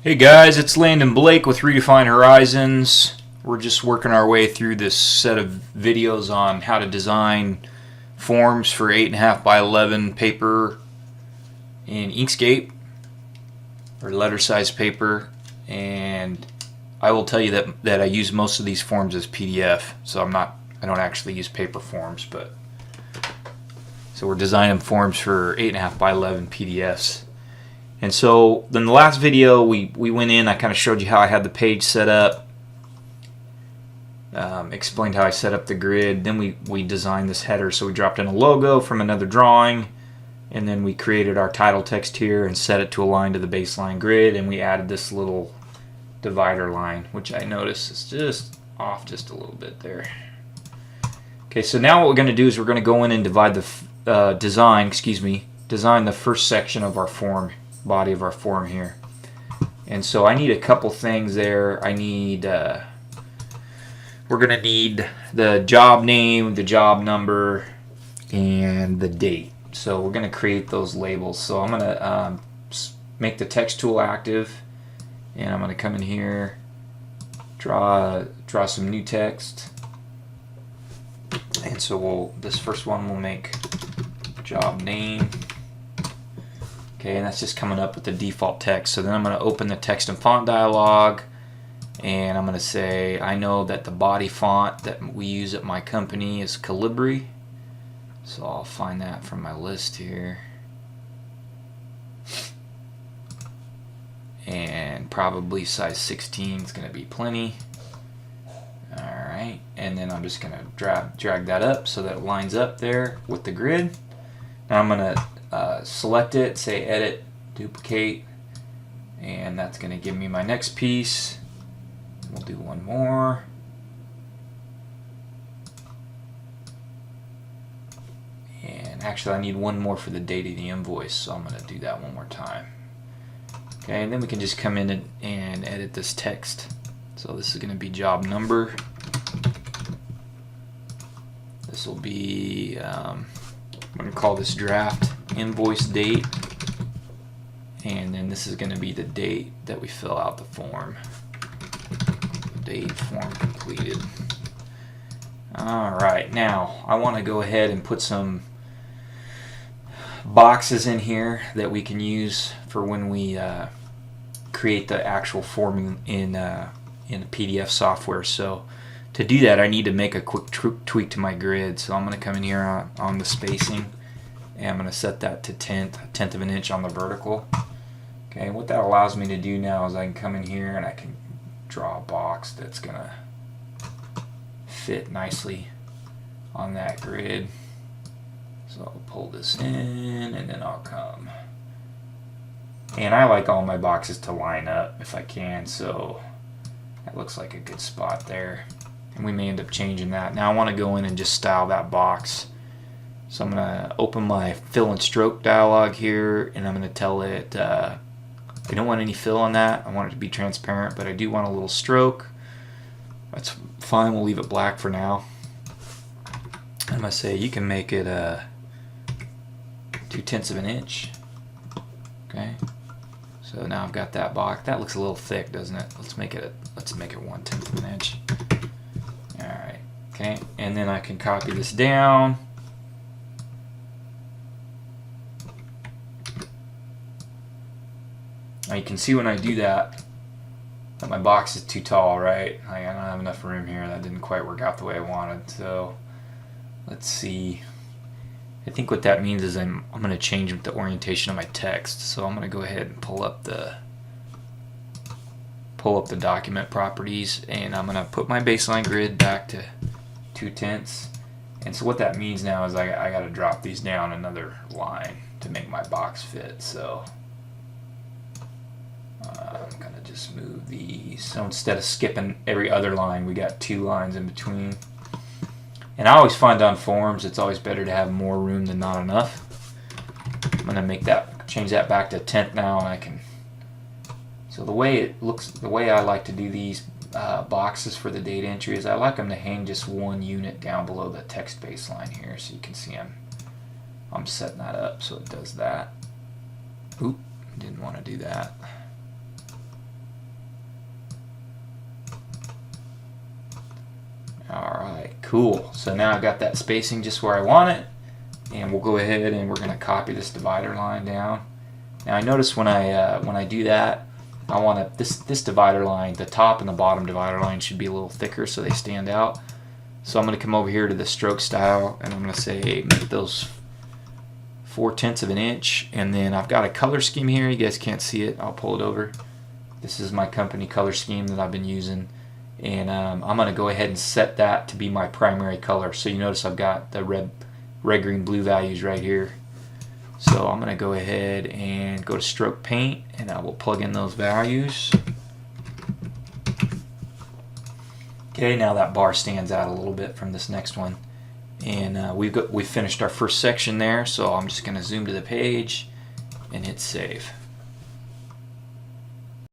Hey guys, it's Landon Blake with Redefine Horizons. We're just working our way through this set of videos on how to design forms for 8.5 by 11 paper in Inkscape or letter size paper, and I will tell you that I use most of these forms as PDF, so I don't actually use paper forms, but so we're designing forms for 8.5 by 11 PDFs. And so in the last video we went in, I kind of showed you how I had the page set up, explained how I set up the grid, then we designed this header. So we dropped in a logo from another drawing, and then we created our title text here and set it to align to the baseline grid, and we added this little divider line, which I noticed is just off just a little bit there. Okay, so now what we're going to do is we're going to go in and divide the design the first section of our form, body of our form here. And so I need a couple things there. We're gonna need the job name, the job number, and the date. So we're gonna create those labels. So I'm gonna make the text tool active, and I'm gonna come in here, draw some new text. And so this first one we'll make job name. Okay, and that's just coming up with the default text. So then I'm going to open the text and font dialog, and I'm going to say I know that the body font that we use at my company is Calibri, so I'll find that from my list here, and probably size 16 is going to be plenty. Alright, and then I'm just going to drag that up so that it lines up there with the grid. Now I'm going to select it, say edit, duplicate, and that's going to give me my next piece. We'll do one more. And actually I need one more for the date of the invoice, so I'm going to do that one more time. Okay, and then we can just come in and edit this text. So this is going to be job number. This will be, I'm going to call this draft invoice date, and then this is going to be the date that we fill out the form. Date form completed. Alright, now I want to go ahead and put some boxes in here that we can use for when we create the actual form in the PDF software. So to do that, I need to make a quick tweak to my grid. So I'm going to come in here on the spacing, and I'm going to set that to a tenth of an inch on the vertical. Okay, and what that allows me to do now is I can come in here and I can draw a box that's going to fit nicely on that grid. So I'll pull this in, and then I'll come. And I like all my boxes to line up if I can, so that looks like a good spot there. And we may end up changing that. Now I want to go in and just style that box. So I'm going to open my fill and stroke dialog here, and I'm going to tell it I don't want any fill on that. I want it to be transparent, but I do want a little stroke. That's fine, we'll leave it black for now. I'm going to say you can make it 2/10 of an inch. Okay. So now I've got that box. That looks a little thick, doesn't it? Let's make it 1/10 of an inch. Alright. Okay, and then I can copy this down. Now you can see when I do that my box is too tall, right? I don't have enough room here. That didn't quite work out the way I wanted. So let's see. I think what that means is I'm going to change the orientation of my text. So I'm going to go ahead and pull up the document properties, and I'm going to put my baseline grid back to 2/10. And so what that means now is I got to drop these down another line to make my box fit. So I'm going to just move these. So instead of skipping every other line, we got 2 lines in between. And I always find on forms it's always better to have more room than not enough. I'm going to change that back to 1/10 now, and I can. So the way it looks, the way I like to do these boxes for the date entry is I like them to hang just one unit down below the text baseline here, so you can see I'm setting that up so it does that. Oop, didn't want to do that. Cool. So now I've got that spacing just where I want it, and we'll go ahead and we're going to copy this divider line down. Now I notice when I do that, I want this divider line, the top and the bottom divider line should be a little thicker so they stand out. So I'm going to come over here to the stroke style, and I'm going to say make those 4/10 of an inch, and then I've got a color scheme here. You guys can't see it. I'll pull it over. This is my company color scheme that I've been using, and I'm going to go ahead and set that to be my primary color. So you notice I've got the red, green, blue values right here. So I'm going to go ahead and go to stroke paint, and I will plug in those values. Okay, now that bar stands out a little bit from this next one, and we've finished our first section there. So I'm just going to zoom to the page and hit save.